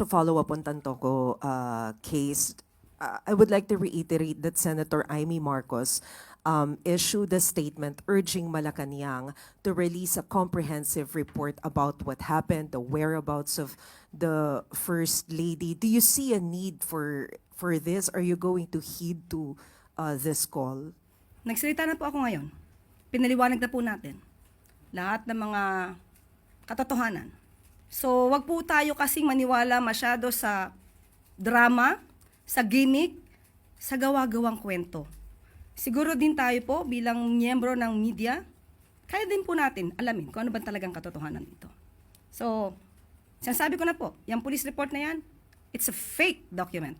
to follow up on Tantoco case, I would like to reiterate that Senator Amy Marcos issued a statement urging Malacanang to release a comprehensive report about what happened, the whereabouts of the First Lady. Do you see a need for this? Are you going to heed to this call? Nagsalita na po ako ngayon. Pinaliwanag na po natin lahat ng mga katotohanan. So, wag po tayo kasing maniwala masyado sa drama, sa gimmick, sa gawa-gawang kwento. Siguro din tayo po bilang miyembro ng media, kaya din po natin alamin kung ano ba talagang katotohanan ito. So, sinasabi ko na po, yung police report na yan, it's a fake document.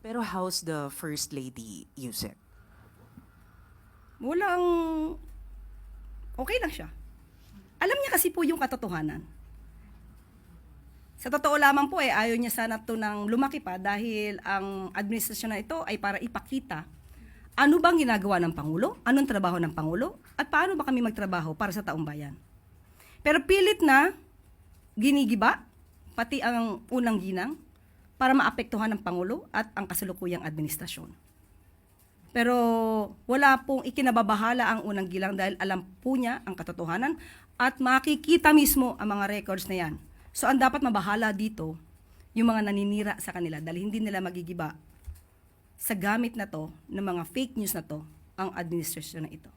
Pero how's the First Lady use it? Walang, okay lang siya. Alam niya kasi po yung katotohanan. Sa totoo lamang po ayaw niya sana to nang lumaki pa dahil ang administrasyon na ito ay para ipakita ano bang ginagawa ng Pangulo, anong trabaho ng Pangulo, at paano ba kami magtrabaho para sa taong bayan. Pero pilit na ginigiba, pati ang unang ginang, para maapektuhan ng Pangulo at ang kasalukuyang administrasyon. Pero wala pong ikinababahala ang unang gilang dahil alam po niya ang katotohanan at makikita mismo ang mga records na yan. So ang dapat mabahala dito, yung mga naninira sa kanila dahil hindi nila magigiba sa gamit na to, ng mga fake news na to, ang administrasyon na ito.